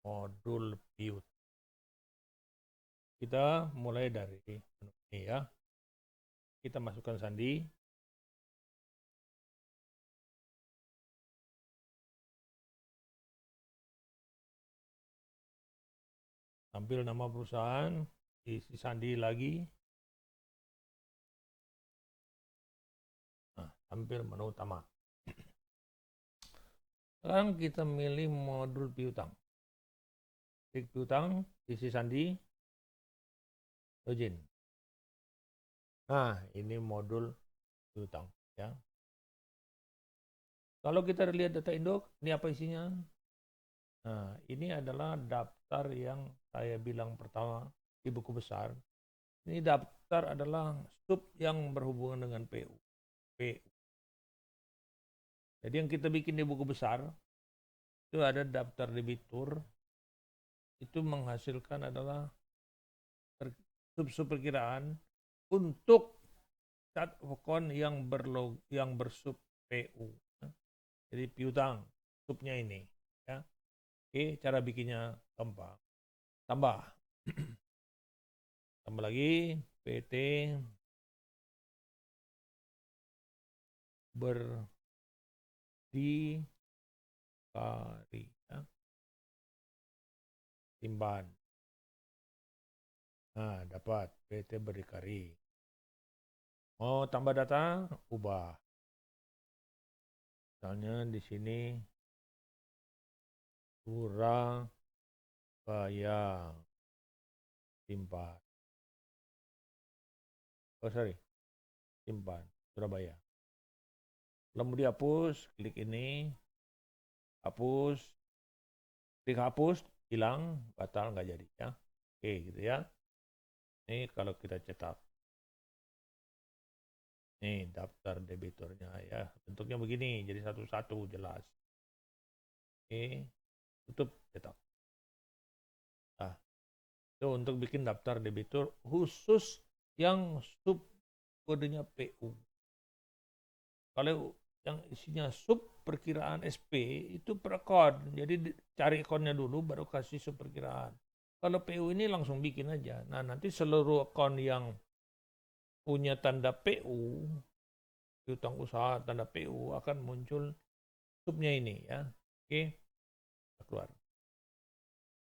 modul piutang. Kita mulai dari menu ini ya. Kita masukkan sandi. Tampil nama perusahaan, isi sandi lagi. Nah, tampil menu utama. Sekarang kita milih modul piutang. Klik piutang, isi sandi, login. Nah, ini modul piutang ya. Kalau kita lihat data induk, ini apa isinya? Nah, ini adalah daftar yang saya bilang pertama di buku besar. Ini daftar adalah sub yang berhubungan dengan PU. Jadi yang kita bikin di buku besar, itu ada daftar debitur, itu menghasilkan adalah sub perkiraan untuk chart account yang bersub PU. Jadi piutang, subnya ini. Ya. Oke, cara bikinnya gampang. Tambah. Tambah lagi PT berdikari. Ya. Simpan. Nah, dapat PT berdikari. Mau tambah data, ubah. Misalnya di sini Surabaya, simpan. Oh sorry, simpan Surabaya. Lalu mau dihapus, klik ini, hapus, klik hapus, hilang, batal nggak jadi ya. Oke gitu ya. Ini kalau kita cetak. Nih daftar debiturnya ya. Bentuknya begini, jadi satu-satu jelas. Oke, tutup cetak. Nah, itu untuk bikin daftar debitur khusus yang sub kodenya PU. Kalau yang isinya sub perkiraan SP itu per akun. Jadi cari akunnya dulu baru kasih sub perkiraan. Kalau PU ini langsung bikin aja. Nah, nanti seluruh akun yang punya tanda PU, piutang usaha tanda PU akan muncul subnya ini ya. Oke, keluar.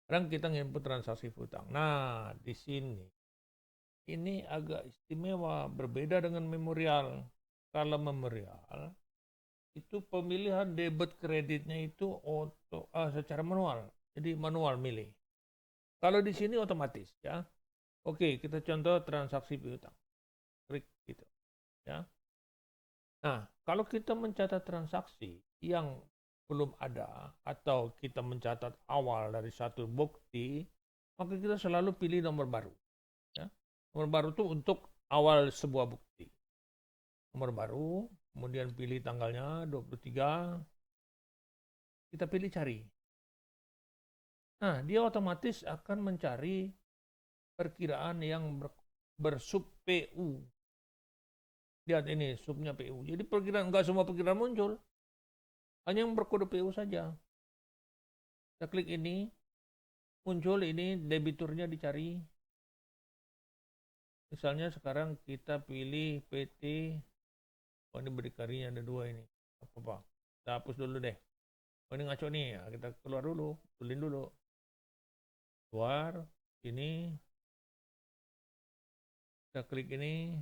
Sekarang kita input transaksi piutang. Nah, di sini ini agak istimewa, berbeda dengan memorial. Kalau memorial itu pemilihan debit kreditnya itu secara manual. Jadi manual milih. Kalau di sini otomatis ya. Oke, kita contoh transaksi piutang. Klik gitu ya. Nah, kalau kita mencatat transaksi yang belum ada atau kita mencatat awal dari satu bukti, maka kita selalu pilih nomor baru. Ya. Nomor baru itu untuk awal sebuah bukti. Nomor baru, kemudian pilih tanggalnya 23, kita pilih cari. Nah, dia otomatis akan mencari perkiraan yang bersub PU. Lihat ini subnya PU. Jadi perkiraan enggak semua perkiraan muncul. Hanya yang berkode PU saja. Kita klik ini, muncul ini debiturnya dicari. Misalnya sekarang kita pilih PT, oh ini berdikarinya ada dua ini. Apa-apa. Kita hapus dulu deh. Oh ini ngaco nih, ya, kita keluar dulu, tulin dulu. Keluar, ini, kita klik ini,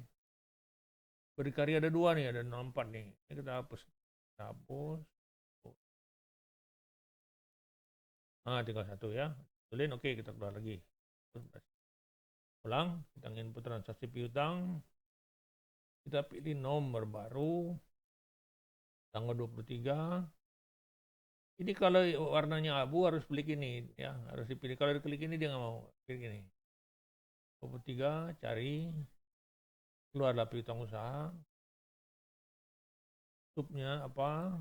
berdikari ada dua nih, ada 64 nih. Ini kita hapus. Kita hapus. Nah, tinggal satu ya. Tulin, oke kita keluar lagi. Ulang, kita input transaksi piutang. Kita pilih nomor baru, tanggal 23. Ini kalau warnanya abu harus klik ini ya, harus dipilih. Kalau diklik ini dia nggak mau. Klik ini. 23, cari, keluarlah piutang usaha. Subnya apa?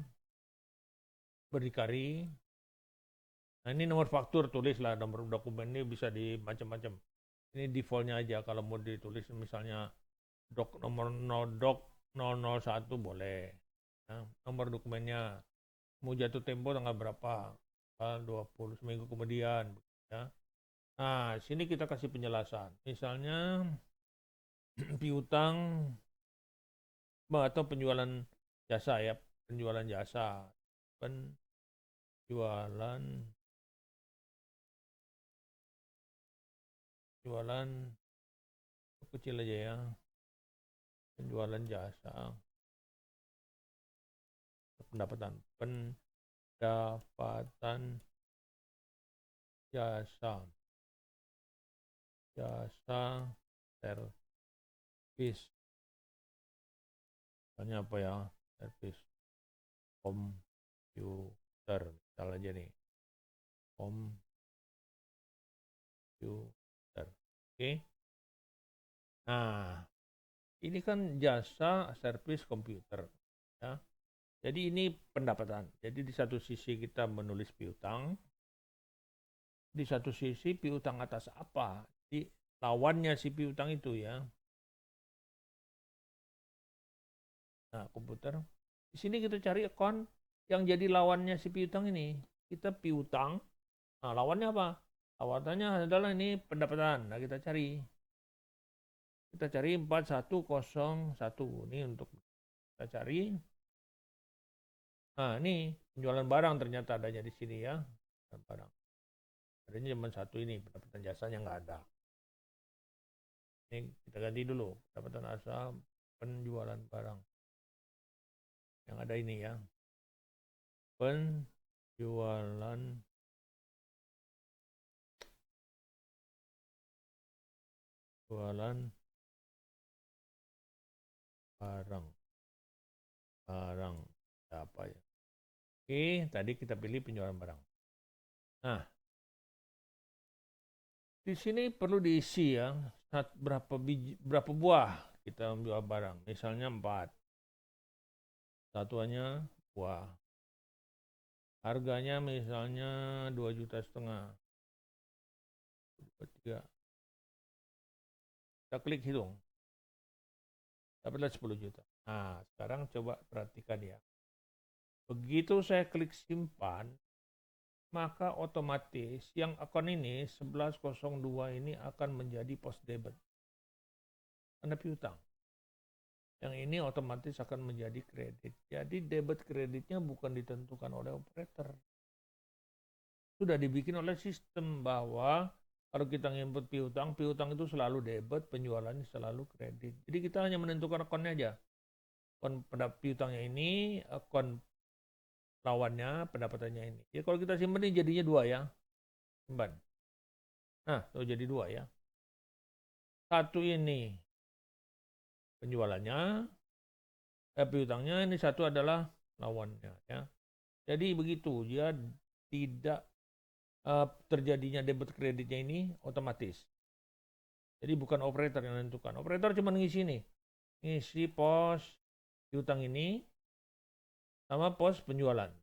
Berdikari. Nah ini nomor faktur, tulislah nomor dokumen ini bisa di macam-macam. Ini defaultnya aja, kalau mau ditulis misalnya nomor dok 001 boleh. Nah, nomor dokumennya mau jatuh tempo tanggal berapa. 20 seminggu kemudian ya. Nah, sini kita kasih penjelasan. Misalnya piutang atau penjualan jasa ya, penjualan jasa. Penjualan jualan kecil aja ya. Penjualan jasa. Pendapatan jasa servis, misalnya apa ya, servis komputer misalnya aja nih, komputer. Oke. Nah, ini kan jasa servis komputer ya. Jadi ini pendapatan. Jadi di satu sisi kita menulis piutang, di satu sisi piutang atas apa? Di lawannya si piutang itu ya. Nah, komputer. Di sini kita cari akun yang jadi lawannya si piutang ini. Kita piutang. Nah, lawannya apa? Lawannya adalah ini pendapatan. Nah, kita cari. Kita cari 4101. Ini untuk kita cari. Nah, ini penjualan barang ternyata adanya di sini ya. Barang. Adanya cuma satu ini, pendapatan jasanya nggak ada. Ini kita ganti dulu, pendapatan asal penjualan barang. Yang ada ini ya. Penjualan barang. Barang apa ya? Oke, tadi kita pilih penjualan barang. Nah, di sini perlu diisi ya, berapa buah kita menjual barang. Misalnya 4. Satuannya buah. Harganya misalnya 2,5 juta. 3. Kita klik hitung. Dapatlah 10 juta. Nah, sekarang coba perhatikan ya. Begitu saya klik simpan, maka otomatis yang akun ini 1102 ini akan menjadi post debit. Karena piutang. Yang ini otomatis akan menjadi kredit. Jadi debit kreditnya bukan ditentukan oleh operator. Sudah dibikin oleh sistem bahwa kalau kita input piutang itu selalu debit, penjualannya selalu kredit. Jadi kita hanya menentukan akunnya aja. Akun piutangnya ini, akun lawannya, pendapatannya ini. Ya kalau kita simpan ini jadinya 2 ya. Simpan. Nah, tuh jadi 2 ya. Satu ini penjualannya, piutangnya, ini satu adalah lawannya ya. Jadi begitu, dia tidak terjadinya debit kreditnya ini otomatis. Jadi bukan operator yang menentukan. Operator cuma ngisi nih. Ngisi pos piutang ini sama pos penjualan.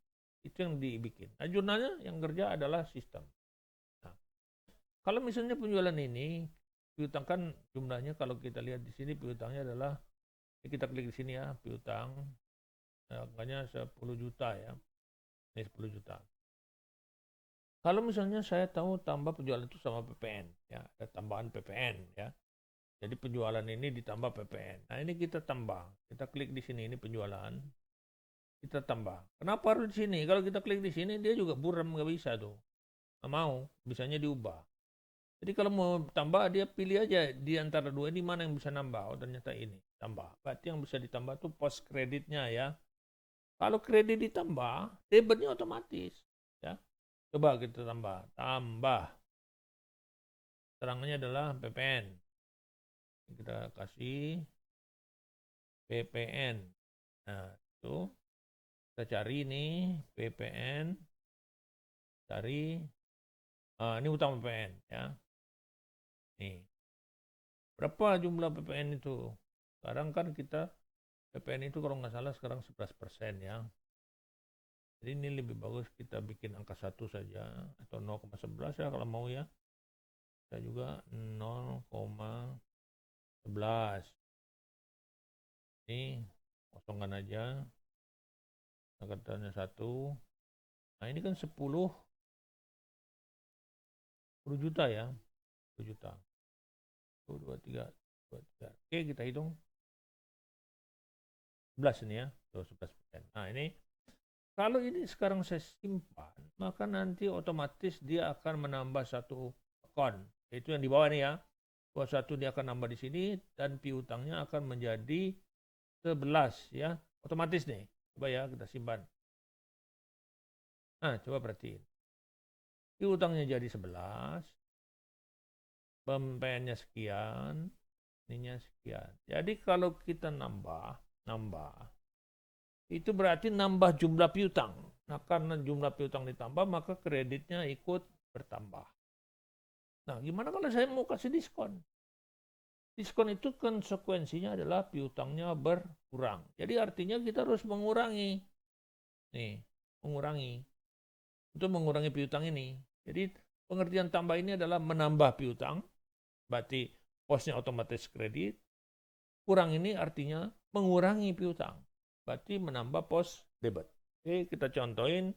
Itu yang dibikin. Nah, jurnalnya yang kerja adalah sistem. Nah, kalau misalnya penjualan ini, piutang kan jumlahnya kalau kita lihat di sini piutangnya adalah, kita klik di sini ya, piutang, angkanya 10 juta ya. Ini 10 juta. Kalau misalnya saya tahu tambah penjualan itu sama PPN, ya, ada tambahan PPN ya. Jadi penjualan ini ditambah PPN. Nah ini kita tambah, kita klik di sini, ini penjualan, kita tambah. Kenapa harus di sini? Kalau kita klik di sini dia juga buram, nggak bisa tuh, nggak mau, bisanya diubah. Jadi kalau mau tambah dia pilih aja di antara dua ini mana yang bisa nambah. Oh ternyata ini tambah. Berarti yang bisa ditambah tuh post kreditnya ya. Kalau kredit ditambah, debitnya otomatis ya. Coba kita tambah. Terangnya adalah PPN. Kita kasih PPN. Nah, itu kita cari nih PPN. Cari ini utang PPN ya. Nih. Berapa jumlah PPN itu? Sekarang kan kita PPN itu kalau nggak salah sekarang 11% ya. Jadi ini lebih bagus kita bikin angka 1 saja atau 0,11 ya kalau mau ya. Kita juga 0,11. Ini kosongkan aja. Angkanya 1. Nah ini kan 10 10 juta ya. 10 juta. 1, 2, 3, 2, 3. Oke, kita hitung. 11 ini ya. Tuh, 11%. Nah, ini kalau ini sekarang saya simpan, maka nanti otomatis dia akan menambah satu akun. Itu yang di bawah nih ya. Bawah satu dia akan nambah di sini dan piutangnya akan menjadi 11 ya. Otomatis nih. Coba ya kita simpan. Nah, coba perhatiin. Piutangnya jadi 11. PMPN-nya sekian, ininya sekian. Jadi kalau kita nambah, itu berarti nambah jumlah piutang. Nah, karena jumlah piutang ditambah, maka kreditnya ikut bertambah. Nah, gimana kalau saya mau kasih diskon? Diskon itu konsekuensinya adalah piutangnya berkurang. Jadi artinya kita harus mengurangi. Nih, mengurangi. Untuk mengurangi piutang ini. Jadi pengertian tambah ini adalah menambah piutang. Berarti posnya otomatis kredit. Kurang ini artinya mengurangi piutang. Berarti menambah pos debit. Oke, kita contohin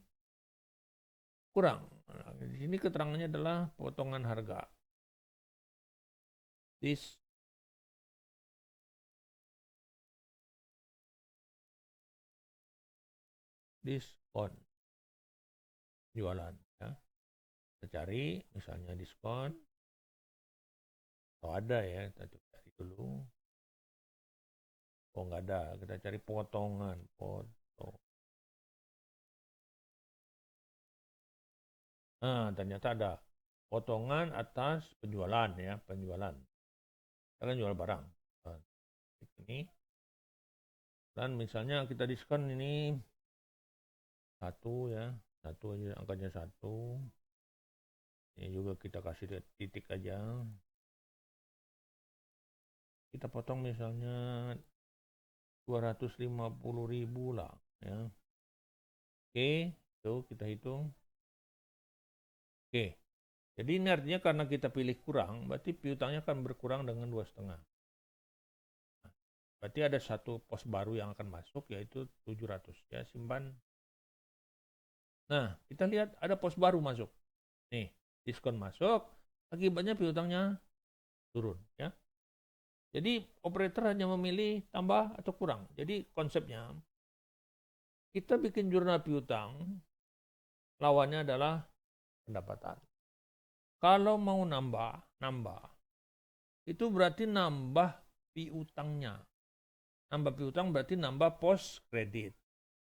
kurang. Nah, di sini keterangannya adalah potongan harga. Diskon. Jualan. Ya. Kita cari misalnya diskon. Kalau ada ya, kita cari dulu. Oh, nggak ada. Kita cari potongan. Nah, ternyata ada potongan atas penjualan ya, penjualan. Kita kan jual barang. Nah, ini. Dan misalnya kita diskon ini 1 ya. 1 aja, angkanya 1. Ini juga kita kasih titik aja. Kita potong misalnya 250.000 lah ya. Oke, itu kita hitung. Oke. Jadi ini artinya karena kita pilih kurang, berarti piutangnya akan berkurang dengan 2,5. Berarti ada satu pos baru yang akan masuk, yaitu 700 ya, simpan. Nah, kita lihat ada pos baru masuk. Nih, diskon masuk, akibatnya piutangnya turun ya. Jadi operator hanya memilih tambah atau kurang. Jadi konsepnya kita bikin jurnal piutang, lawannya adalah pendapatan. Kalau mau nambah, itu berarti nambah piutangnya. Nambah piutang berarti nambah pos kredit.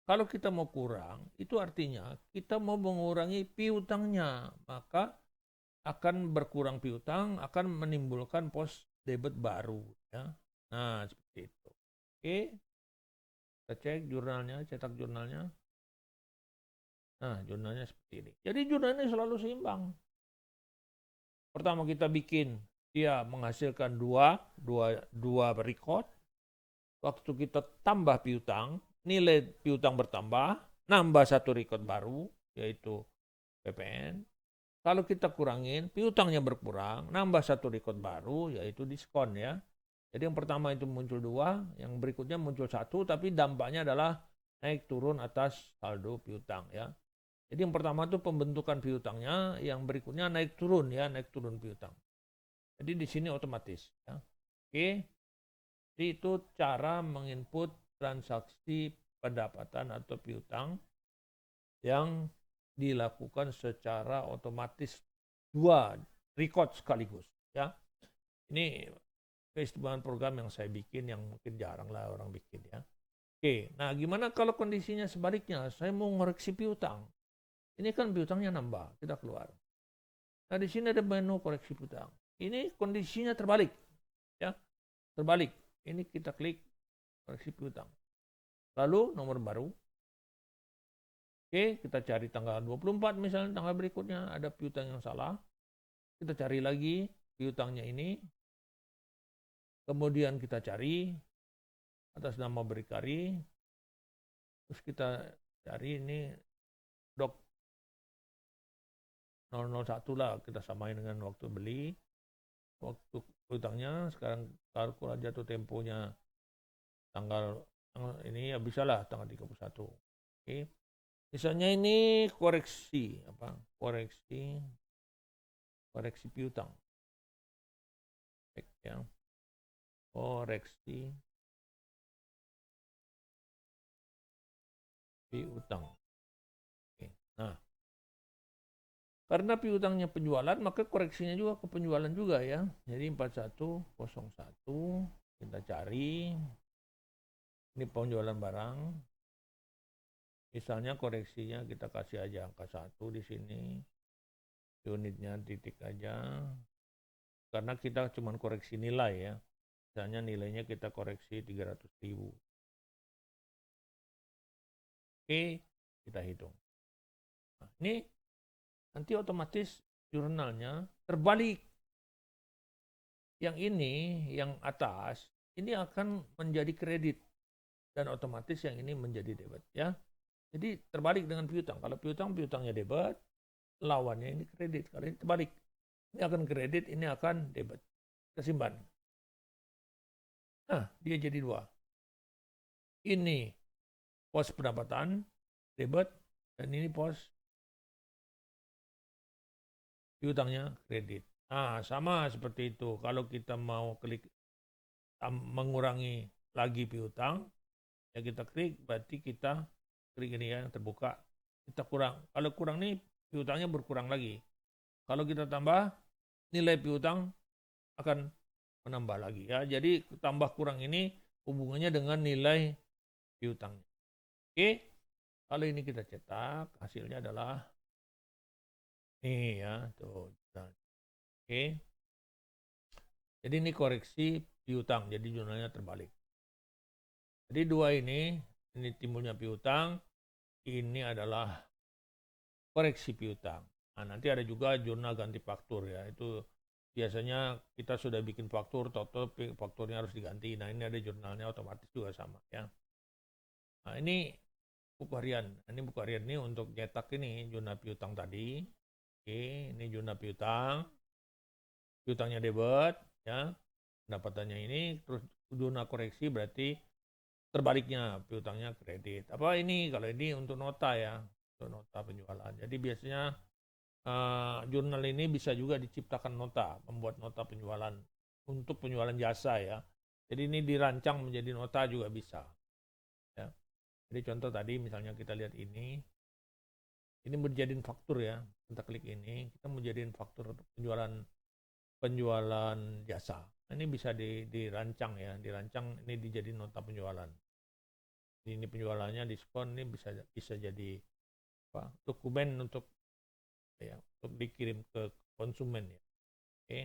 Kalau kita mau kurang, itu artinya kita mau mengurangi piutangnya. Maka akan berkurang piutang, akan menimbulkan pos debit baru. Ya. Nah, seperti itu. Oke, kita cek jurnalnya, cetak jurnalnya. Nah, jurnalnya seperti ini. Jadi jurnalnya selalu seimbang. Pertama kita bikin, dia menghasilkan dua record. Waktu kita tambah piutang, nilai piutang bertambah, nambah satu record baru, yaitu PPN. Kalau kita kurangin, piutangnya berkurang, nambah satu record baru, yaitu diskon ya. Jadi yang pertama itu muncul 2, yang berikutnya muncul 1, tapi dampaknya adalah naik turun atas saldo piutang ya. Jadi yang pertama itu pembentukan piutangnya, yang berikutnya naik turun ya, naik turun piutang. Jadi di sini otomatis ya. Oke. Jadi itu cara menginput transaksi pendapatan atau piutang yang dilakukan secara otomatis 2 record sekaligus ya. Ini keistimewaan program yang saya bikin yang mungkin jarang lah orang bikin ya. Oke, nah gimana kalau kondisinya sebaliknya? Saya mau ngoreksi piutang. Ini kan piutangnya nambah, kita keluar. Nah di sini ada menu koreksi piutang. Ini kondisinya terbalik ya. Terbalik. Ini kita klik koreksi piutang. Lalu nomor baru. Oke, kita cari tanggal 24 misalnya, tanggal berikutnya ada piutang yang salah. Kita cari lagi piutangnya ini. Kemudian kita cari atas nama Berikari. Terus kita cari ini dok 001 lah, kita samain dengan waktu beli. Waktu piutangnya sekarang kalkul aja tuh temponya tanggal ini ya bisa lah tanggal 31. Oke. Misalnya ini koreksi koreksi piutang. Cek ya. Koreksi piutang. Oke. Nah, karena piutangnya penjualan, maka koreksinya juga ke penjualan juga ya. Jadi 4101 kita cari. Ini penjualan barang. Misalnya koreksinya kita kasih aja angka 1 di sini. Unitnya titik aja. Karena kita cuma koreksi nilai ya. Misalnya nilainya kita koreksi 300.000. Oke, kita hitung. Nah, ini nanti otomatis jurnalnya terbalik. Yang ini, yang atas, ini akan menjadi kredit. Dan otomatis yang ini menjadi debit ya. Jadi terbalik dengan piutang. Kalau piutangnya debit, lawannya ini kredit. Kalau ini terbalik. Ini akan kredit, ini akan debit. Kesimpan. Nah, dia jadi 2. Ini pos pendapatan, debit, dan ini pos piutangnya kredit. Nah, sama seperti itu. Kalau kita mau klik mengurangi lagi piutang, ya kita klik, berarti kita klik ini ya, terbuka. Kita kurang. Kalau kurang nih, piutangnya berkurang lagi. Kalau kita tambah, nilai piutang akan menambah lagi ya. Jadi tambah kurang ini hubungannya dengan nilai piutangnya. Oke. Kalau ini kita cetak, hasilnya adalah ini ya, tuh. Oke. Jadi ini koreksi piutang, jadi jurnalnya terbalik. Jadi 2 ini timbulnya piutang, ini adalah koreksi piutang. Nah, nanti ada juga jurnal ganti faktur ya. Itu biasanya kita sudah bikin faktur, toto fakturnya harus diganti. Nah, ini ada jurnalnya otomatis juga sama ya. Nah, ini buku harian. Ini buku harian ini untuk cetak ini jurnal piutang tadi. Oke, ini jurnal piutang. Piutangnya debit ya. Pendapatannya ini terus jurnal koreksi berarti terbaliknya piutangnya kredit. Apa ini? Kalau ini untuk nota ya, untuk nota penjualan. Jadi biasanya jurnal ini bisa juga diciptakan nota, membuat nota penjualan untuk penjualan jasa ya. Jadi ini dirancang menjadi nota juga bisa. Ya. Jadi contoh tadi misalnya kita lihat ini menjadiin faktur ya. Kita klik ini, kita menjadiin faktur penjualan jasa. Ini bisa dirancang ya, dirancang ini dijadiin nota penjualan. Ini penjualannya diskon, ini bisa jadi apa? Dokumen untuk dikirim ke konsumen ya. Oke.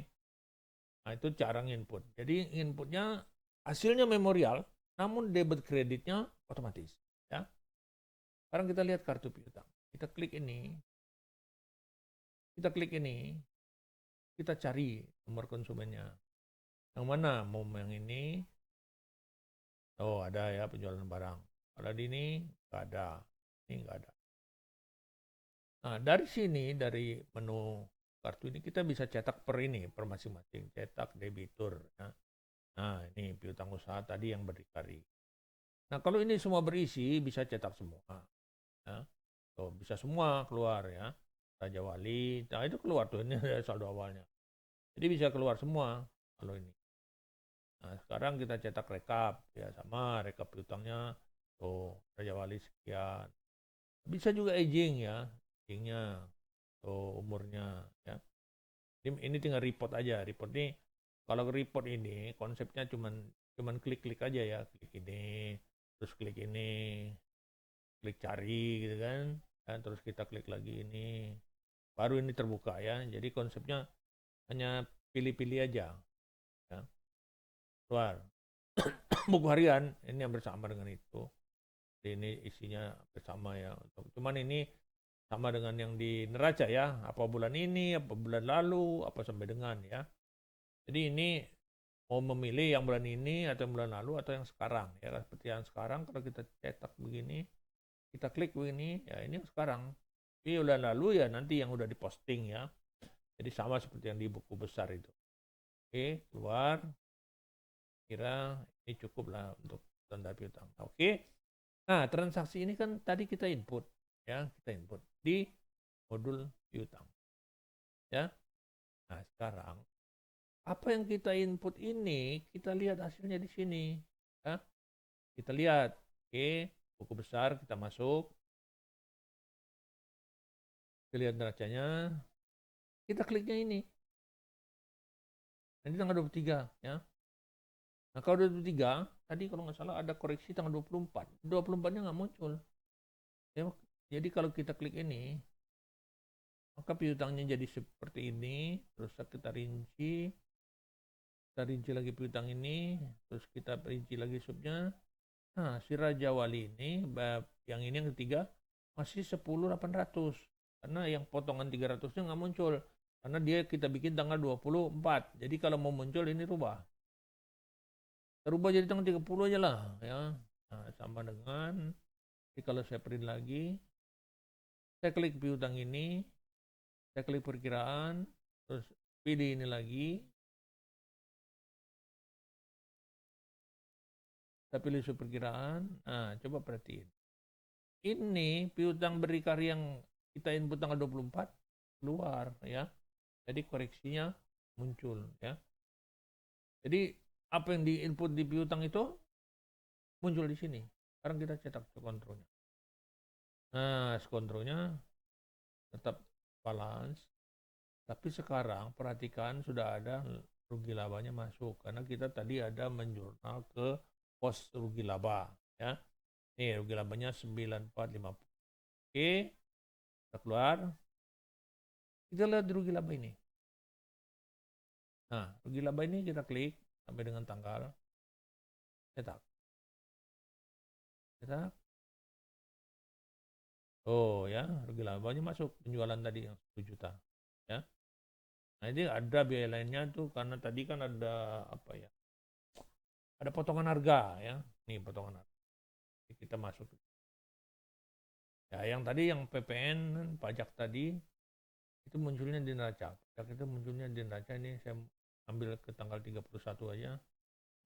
Nah, itu cara input. Jadi inputnya hasilnya memorial, namun debit kreditnya otomatis ya. Sekarang kita lihat kartu piutang. Kita klik ini. Kita cari nomor konsumennya. Yang mana? Mau yang ini? Oh, ada ya penjualan barang. Kalau di ini nggak ada. Ini nggak ada. Nah, dari sini, dari menu kartu ini, kita bisa cetak per masing-masing. Cetak debitur. Ya. Nah, ini piutang usaha tadi yang berdikari. Nah, kalau ini semua berisi, bisa cetak semua. Ya. Tuh, bisa semua keluar ya. Raja Wali, nah itu keluar tuh, ini ada saldo awalnya. Jadi bisa keluar semua kalau ini. Nah, sekarang kita cetak rekap. Ya, sama rekap piutangnya. Tuh, Raja Wali sekian. Bisa juga aging ya. Agingnya. Tuh, umurnya. Ya. Ini tinggal report aja. Report ini, kalau report ini, konsepnya cuman klik-klik aja ya. Klik ini, terus klik ini. Klik cari gitu kan. Dan terus kita klik lagi ini. Baru ini terbuka ya. Jadi konsepnya hanya pilih-pilih aja. Ya. Keluar. Buku harian ini yang bersama dengan itu. Ini isinya bersama ya. Cuman ini sama dengan yang di neraca ya. Apa bulan ini, apa bulan lalu, apa sampai dengan ya. Jadi ini mau memilih yang bulan ini atau yang bulan lalu atau yang sekarang ya. Seperti yang sekarang kalau kita cetak begini, kita klik begini, ya ini yang sekarang. Ini bulan lalu ya nanti yang udah diposting ya. Jadi sama seperti yang di buku besar itu. Oke, keluar. Kira ini cukup lah untuk tanda piutang. Oke. Nah, transaksi ini kan tadi kita input ya, kita input di modul piutang. Ya. Nah, sekarang apa yang kita input ini, kita lihat hasilnya di sini. Ya. Kita lihat. Oke, buku besar kita masuk. Kita lihat neracanya. Kita kliknya ini. Nanti tanggal 23 ya. Nah, kalau 23, tadi kalau nggak salah ada koreksi tanggal 24. 24-nya nggak muncul. Ya, jadi kalau kita klik ini, maka piutangnya jadi seperti ini. Terus kita rinci lagi piutang ini. Terus kita rinci lagi subnya. Nah, si Raja Wali ini, yang ini yang ketiga, masih 10.800. Karena yang potongan 300-nya nggak muncul. Karena dia kita bikin tanggal 24. Jadi kalau mau muncul ini rubah. Rubah jadi tanggal 30 aja lah. Ya. Nah, sama dengan, jadi kalau saya print lagi, saya klik piutang ini, saya klik perkiraan, terus pilih ini lagi, saya pilih perkiraan. Nah, coba perhatiin. Ini piutang berdikari yang kita input tanggal 24 keluar ya. Jadi koreksinya muncul ya. Jadi apa yang diinput di piutang itu muncul di sini. Sekarang kita cetak kontrolnya. Nah, kontrolnya tetap balance. Tapi sekarang perhatikan sudah ada rugi labanya masuk karena kita tadi ada menjurnal ke pos rugi laba ya. Nih rugi labanya 9450. Oke, kita keluar. Kita lihat di rugi laba ini. Nah, rugi laba ini kita klik sampai dengan tanggal. Cetak. Cetak. Oh ya, rugi labanya masuk penjualan tadi yang 10 juta. Ya. Nah, ini ada biaya lainnya tuh karena tadi kan ada apa ya? Ada potongan harga ya. Nih potongan harga. Jadi kita masuk. Ya, yang tadi yang PPN pajak tadi itu munculnya di neraca. Pajak itu munculnya di neraca ini saya ambil ke tanggal 31 aja.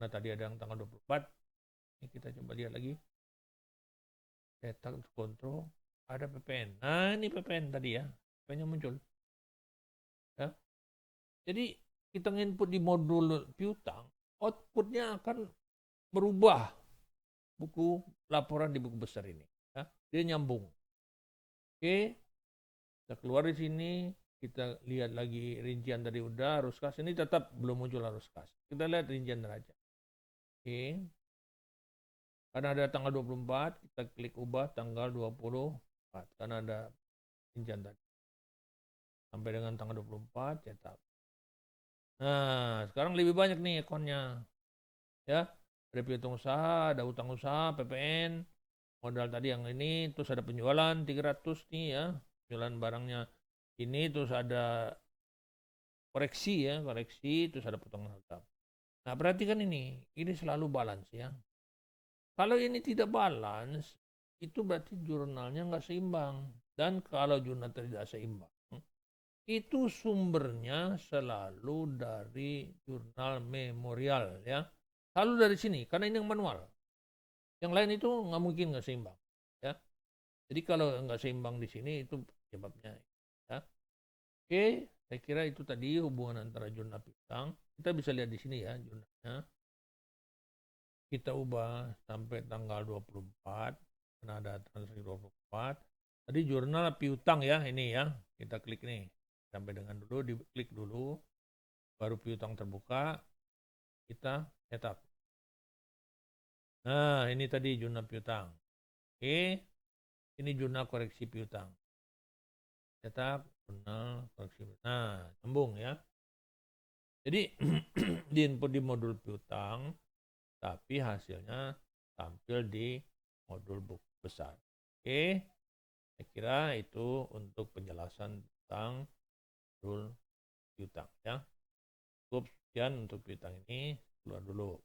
Nah, tadi ada yang tanggal 24. Ini kita coba lihat lagi. Cetak kontrol ada PPN. Nah, ini PPN tadi ya. PPN-nya muncul. Ya. Jadi kita input di modul piutang, outputnya akan berubah buku laporan di buku besar ini. Ya. Dia nyambung. Oke, kita keluar di sini, kita lihat lagi rincian tadi udah, arus kas ini tetap belum muncul arus kas. Kita lihat rincian neraca. Oke. Karena ada tanggal 24, kita klik ubah tanggal 24. Karena ada rincian tadi. Sampai dengan tanggal 24, cetak. Nah, sekarang lebih banyak nih akunnya. Ya, ada piutang usaha, ada utang usaha, PPN, modal tadi yang ini, terus ada penjualan 300 nih ya. Penjualan barangnya ini, terus ada koreksi ya, koreksi, terus ada potongan harga. Nah, perhatikan ini selalu balance ya. Kalau ini tidak balance, itu berarti jurnalnya nggak seimbang. Dan kalau jurnal tidak seimbang, itu sumbernya selalu dari jurnal memorial ya. Selalu dari sini, karena ini yang manual. Yang lain itu nggak mungkin nggak seimbang ya. Jadi kalau nggak seimbang di sini itu penyebabnya ya. Oke, saya kira itu tadi hubungan antara jurnal piutang. Kita bisa lihat di sini ya jurnalnya. Kita ubah sampai tanggal 24 karena ada transaksi 24. Tadi jurnal piutang ya ini ya. Kita klik nih. Sampai dengan dulu diklik dulu. Baru piutang terbuka. Kita cetak. Nah, ini tadi jurnal piutang. Oke. Ini jurnal koreksi piutang. Cetak jurnal koreksi piutang. Nah, sambung ya. Jadi di input di modul piutang, tapi hasilnya tampil di modul buku besar. Oke, saya kira itu untuk penjelasan tentang modul piutang ya. Cukup sekian untuk piutang ini, keluar dulu.